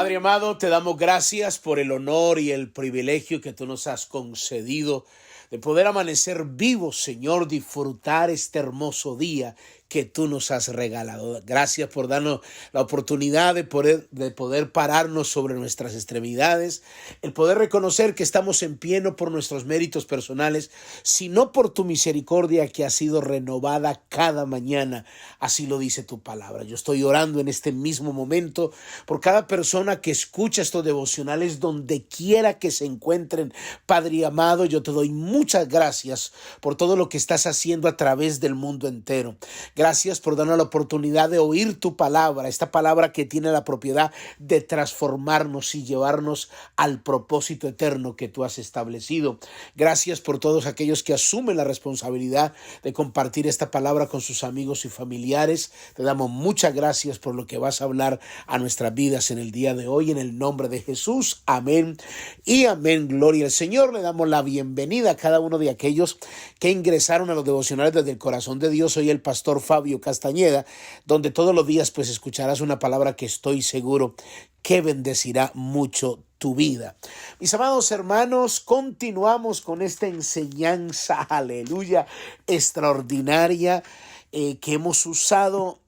Padre amado, te damos gracias por el honor y el privilegio que tú nos has concedido de poder amanecer vivos, Señor, disfrutar este hermoso día que tú nos has regalado. Gracias por darnos la oportunidad de poder pararnos sobre nuestras extremidades, el poder reconocer que estamos en pie no por nuestros méritos personales, sino por tu misericordia que ha sido renovada cada mañana. Así lo dice tu palabra. Yo estoy orando en este mismo momento por cada persona que escucha estos devocionales donde quiera que se encuentren. Padre amado, yo te doy muchas gracias por todo lo que estás haciendo a través del mundo entero. Gracias por darnos la oportunidad de oír tu palabra, esta palabra que tiene la propiedad de transformarnos y llevarnos al propósito eterno que tú has establecido. Gracias por todos aquellos que asumen la responsabilidad de compartir esta palabra con sus amigos y familiares. Te damos muchas gracias por lo que vas a hablar a nuestras vidas en el día de hoy, en el nombre de Jesús. Amén y amén. Gloria al Señor. Le damos la bienvenida a cada uno de aquellos que ingresaron a los devocionales desde el corazón de Dios. Soy el pastor Fabio Castañeda, donde todos los días pues escucharás una palabra que estoy seguro que bendecirá mucho tu vida. Mis amados hermanos, continuamos con esta enseñanza, aleluya, extraordinaria que hemos usado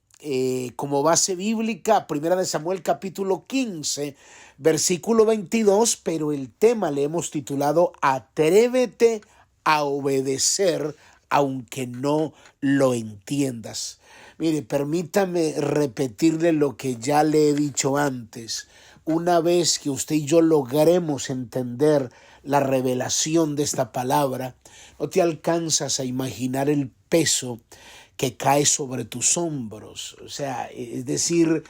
como base bíblica, 1 Samuel capítulo 15, versículo 22, pero el tema le hemos titulado Atrévete a obedecer aunque no lo entiendas. Mire, permítame repetirle lo que ya le he dicho antes. Una vez que usted y yo logremos entender la revelación de esta palabra, no te alcanzas a imaginar el peso que cae sobre tus hombros. O sea, es decir,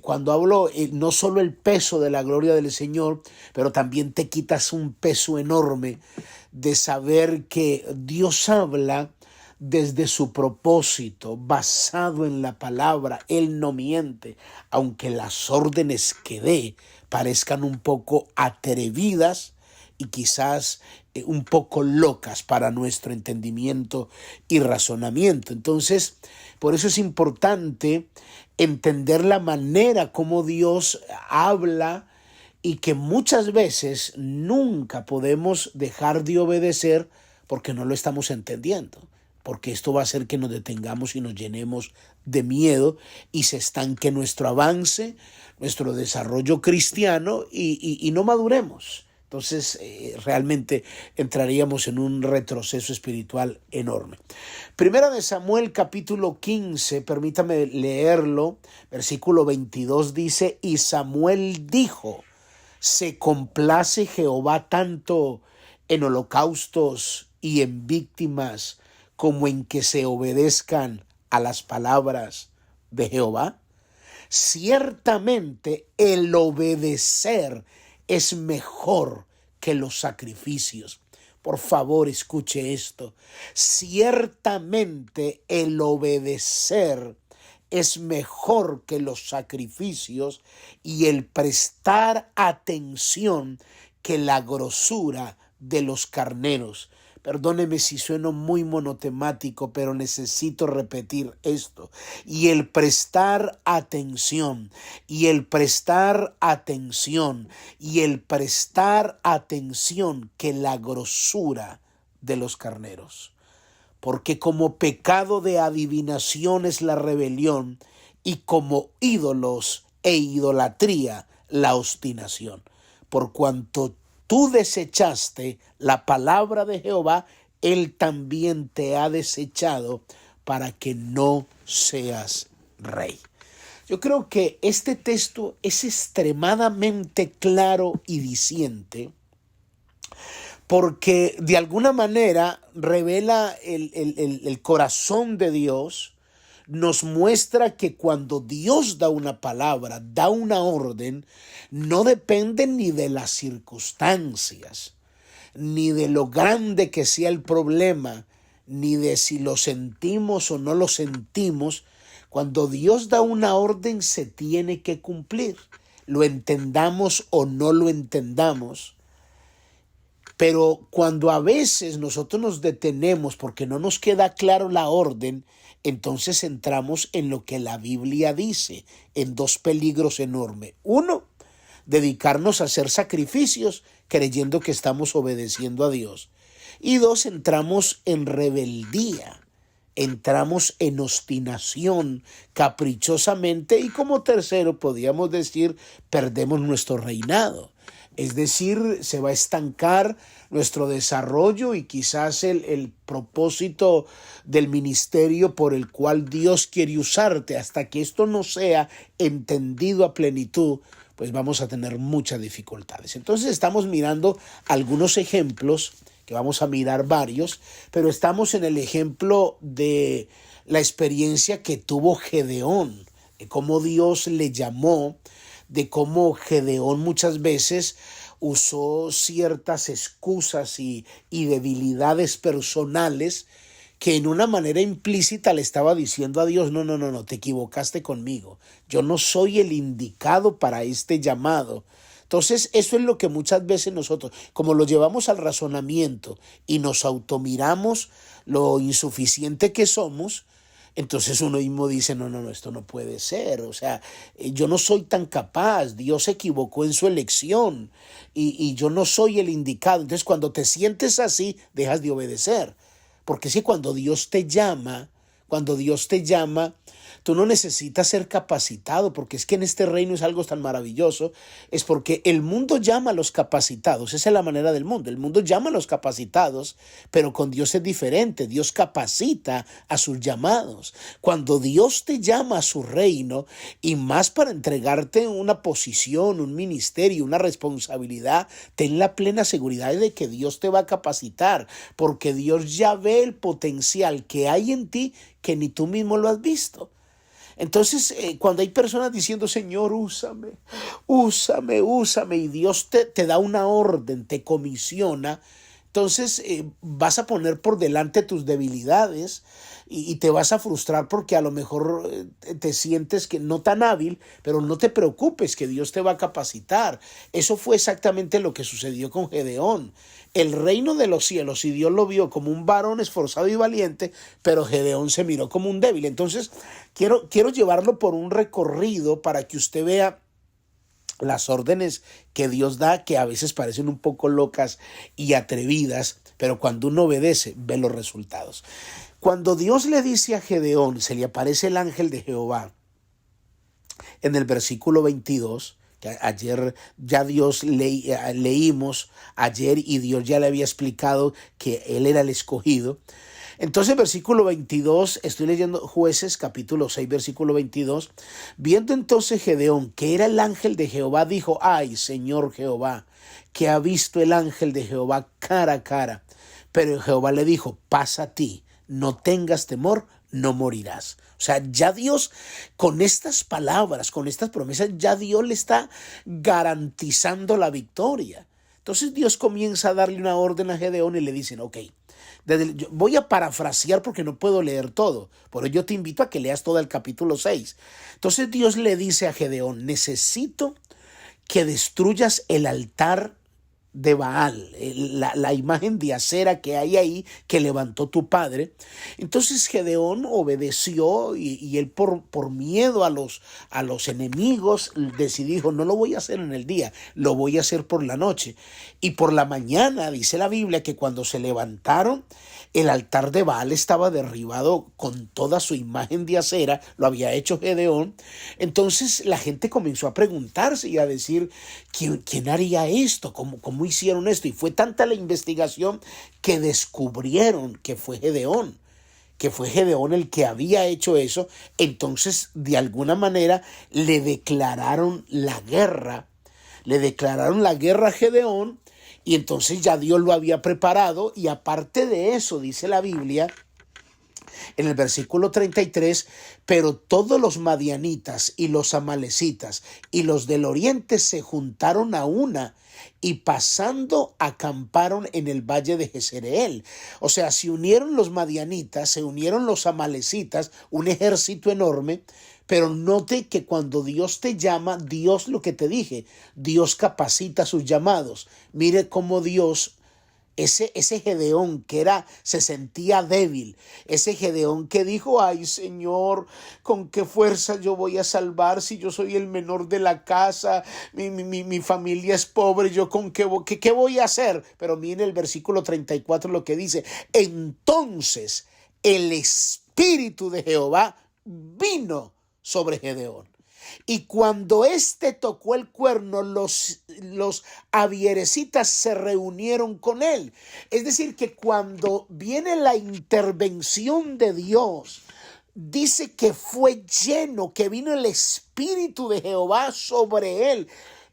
cuando hablo no solo el peso de la gloria del Señor, pero también te quitas un peso enorme de saber que Dios habla desde su propósito, basado en la palabra. Él no miente, aunque las órdenes que dé parezcan un poco atrevidas y quizás un poco locas para nuestro entendimiento y razonamiento. Entonces, por eso es importante entender la manera como Dios habla y que muchas veces nunca podemos dejar de obedecer porque no lo estamos entendiendo. Porque esto va a hacer que nos detengamos y nos llenemos de miedo y se estanque nuestro avance, nuestro desarrollo cristiano y no maduremos. Entonces realmente entraríamos en un retroceso espiritual enorme. 1 Samuel capítulo 15, permítame leerlo, versículo 22 dice, y Samuel dijo, se complace Jehová tanto en holocaustos y en víctimas como en que se obedezcan a las palabras de Jehová. Ciertamente el obedecer es mejor que los sacrificios. Por favor, escuche esto. Ciertamente el obedecer es mejor que los sacrificios y el prestar atención que la grosura de los carneros. Perdóneme si sueno muy monotemático, pero necesito repetir esto. Y el prestar atención, y el prestar atención, y el prestar atención que la grosura de los carneros. Porque como pecado de adivinación es la rebelión, y como ídolos e idolatría la obstinación. Por cuanto tú desechaste la palabra de Jehová, Él también te ha desechado para que no seas rey. Yo creo que este texto es extremadamente claro y diciente porque de alguna manera revela el corazón de Dios. Nos muestra que cuando Dios da una palabra, da una orden, no depende ni de las circunstancias, ni de lo grande que sea el problema, ni de si lo sentimos o no lo sentimos. Cuando Dios da una orden, se tiene que cumplir, lo entendamos o no lo entendamos. Pero cuando a veces nosotros nos detenemos porque no nos queda claro la orden, entonces entramos en lo que la Biblia dice, en dos peligros enormes. Uno, dedicarnos a hacer sacrificios creyendo que estamos obedeciendo a Dios. Y dos, entramos en rebeldía, entramos en obstinación caprichosamente. Y como tercero, podríamos decir, perdemos nuestro reinado. Es decir, se va a estancar nuestro desarrollo y quizás el propósito del ministerio por el cual Dios quiere usarte. Hasta que esto no sea entendido a plenitud, pues vamos a tener muchas dificultades. Entonces estamos mirando algunos ejemplos, que vamos a mirar varios, pero estamos en el ejemplo de la experiencia que tuvo Gedeón, de cómo Dios le llamó, de cómo Gedeón muchas veces usó ciertas excusas y debilidades personales que en una manera implícita le estaba diciendo a Dios, no, te equivocaste conmigo, yo no soy el indicado para este llamado. Entonces, eso es lo que muchas veces nosotros, como lo llevamos al razonamiento y nos automiramos lo insuficiente que somos, entonces uno mismo dice, no, esto no puede ser, o sea, yo no soy tan capaz, Dios se equivocó en su elección y yo no soy el indicado. Entonces, cuando te sientes así, dejas de obedecer, porque si cuando Dios te llama, tú no necesitas ser capacitado, porque es que en este reino es algo tan maravilloso, es porque el mundo llama a los capacitados, esa es la manera del mundo, el mundo llama a los capacitados, pero con Dios es diferente, Dios capacita a sus llamados. Cuando Dios te llama a su reino, y más para entregarte una posición, un ministerio, una responsabilidad, ten la plena seguridad de que Dios te va a capacitar, porque Dios ya ve el potencial que hay en ti que ni tú mismo lo has visto. Entonces, cuando hay personas diciendo, Señor, úsame, y Dios te da una orden, te comisiona, entonces vas a poner por delante tus debilidades y te vas a frustrar porque a lo mejor te sientes que no tan hábil, pero no te preocupes, que Dios te va a capacitar. Eso fue exactamente lo que sucedió con Gedeón. El reino de los cielos, y Dios lo vio como un varón esforzado y valiente, pero Gedeón se miró como un débil. Entonces, quiero llevarlo por un recorrido para que usted vea las órdenes que Dios da, que a veces parecen un poco locas y atrevidas, pero cuando uno obedece, ve los resultados. Cuando Dios le dice a Gedeón, se le aparece el ángel de Jehová, en el versículo 22, que ayer ya leímos ayer, y Dios ya le había explicado que él era el escogido. Entonces, versículo 22, estoy leyendo Jueces capítulo 6, versículo 22. Viendo entonces Gedeón que era el ángel de Jehová, dijo, ay, Señor Jehová, que ha visto el ángel de Jehová cara a cara. Pero Jehová le dijo, pasa a ti, no tengas temor, no morirás. O sea, ya Dios, con estas palabras, con estas promesas, ya Dios le está garantizando la victoria. Entonces Dios comienza a darle una orden a Gedeón y le dicen, ok, voy a parafrasear porque no puedo leer todo, por ello yo te invito a que leas todo el capítulo 6. Entonces Dios le dice a Gedeón, necesito que destruyas el altar de Baal, la imagen de acera que hay ahí que levantó tu padre. Entonces Gedeón obedeció y él por miedo a los enemigos dijo, no lo voy a hacer en el día, lo voy a hacer por la noche. Y por la mañana dice la Biblia que cuando se levantaron, el altar de Baal estaba derribado con toda su imagen de acera, lo había hecho Gedeón. Entonces la gente comenzó a preguntarse y a decir, ¿quién haría esto? ¿Cómo hicieron esto? Y fue tanta la investigación que descubrieron que fue Gedeón el que había hecho eso. Entonces, de alguna manera, le declararon la guerra a Gedeón, y entonces ya Dios lo había preparado. Y aparte de eso, dice la Biblia, en el versículo 33, pero todos los madianitas y los amalecitas y los del oriente se juntaron a una, y pasando acamparon en el valle de Jezreel. O sea, se unieron los madianitas, se unieron los amalecitas, un ejército enorme. Pero note que cuando Dios te llama, Dios, lo que te dije, Dios capacita sus llamados. Mire cómo Dios ese Gedeón que se sentía débil, ese Gedeón que dijo, ay Señor, ¿con qué fuerza yo voy a salvar si yo soy el menor de la casa? Mi familia es pobre, yo con qué voy a hacer. Pero miren el versículo 34 lo que dice: entonces el Espíritu de Jehová vino sobre Gedeón. Y cuando éste tocó el cuerno, los avierecitas se reunieron con él. Es decir, que cuando viene la intervención de Dios, dice que fue lleno, que vino el Espíritu de Jehová sobre él.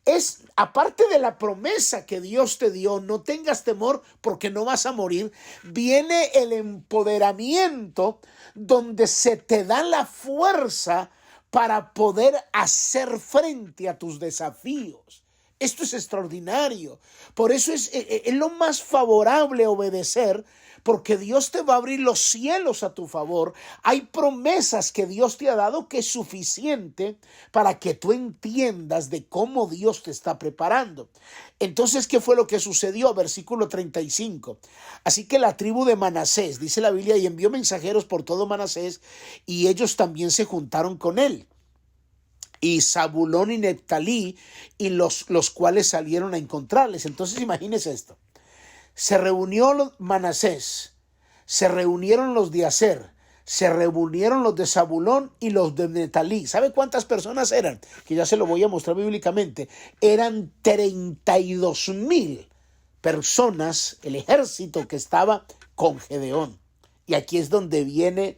Es aparte de la promesa que Dios te dio, no tengas temor porque no vas a morir, viene el empoderamiento donde se te da la fuerza para poder hacer frente a tus desafíos. Esto es extraordinario. Por eso es lo más favorable obedecer, porque Dios te va a abrir los cielos a tu favor. Hay promesas que Dios te ha dado que es suficiente para que tú entiendas de cómo Dios te está preparando. Entonces, ¿qué fue lo que sucedió? Versículo 35. Así que la tribu de Manasés, dice la Biblia, y envió mensajeros por todo Manasés, y ellos también se juntaron con él. Y Zabulón y Neftalí, y los cuales salieron a encontrarles. Entonces, imagínense esto. Se reunió Manasés, se reunieron los de Aser, se reunieron los de Zabulón y los de Neftalí. ¿Sabe cuántas personas eran? Que ya se lo voy a mostrar bíblicamente. Eran 32,000 personas, el ejército que estaba con Gedeón. Y aquí es donde viene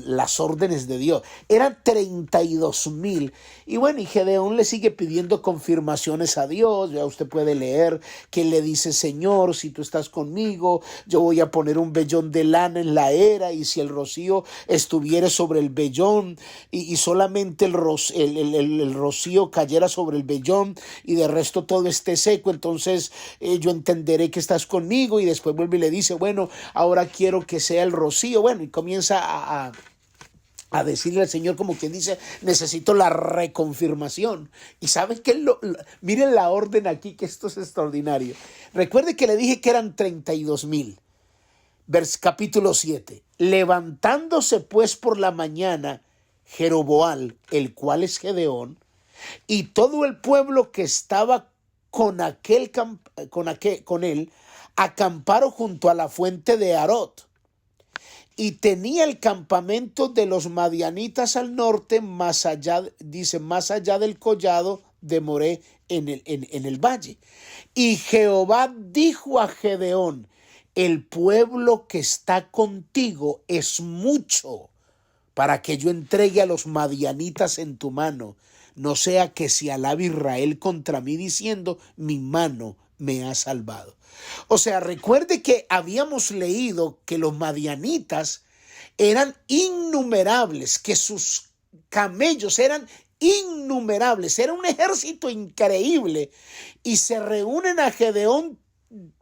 las órdenes de Dios. Eran 32,000. Y bueno, y Gedeón le sigue pidiendo confirmaciones a Dios. Ya usted puede leer que le dice: Señor, si tú estás conmigo, yo voy a poner un vellón de lana en la era, y si el rocío estuviere sobre el vellón, y solamente el rocío cayera sobre el vellón, y de resto todo esté seco, entonces yo entenderé que estás conmigo. Y después vuelve y le dice: bueno, ahora quiero que sea el rocío. Bueno, y comienza a decirle al Señor, como quien dice: necesito la reconfirmación. Y ¿sabes qué? Miren la orden aquí, que esto es extraordinario. Recuerde que le dije que eran 32,000. Capítulo 7. Levantándose pues por la mañana Jeroboam, el cual es Gedeón, y todo el pueblo que estaba con él, acamparon junto a la fuente de Arot. Y tenía el campamento de los madianitas al norte, más allá del collado de Moré, en el valle. Y Jehová dijo a Gedeón: el pueblo que está contigo es mucho para que yo entregue a los madianitas en tu mano, no sea que se alabe Israel contra mí diciendo: mi mano me ha salvado. O sea, recuerde que habíamos leído que los madianitas eran innumerables, que sus camellos eran innumerables, era un ejército increíble, y se reúnen a Gedeón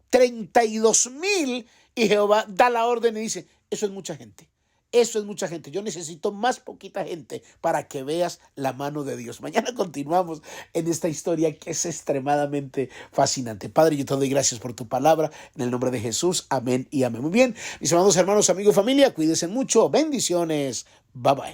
32,000, y Jehová da la orden y dice: eso es mucha gente. Eso es mucha gente. Yo necesito más poquita gente para que veas la mano de Dios. Mañana continuamos en esta historia que es extremadamente fascinante. Padre, yo te doy gracias por tu palabra. En el nombre de Jesús. Amén y amén. Muy bien. Mis amados hermanos, amigos, familia, cuídense mucho. Bendiciones. Bye bye.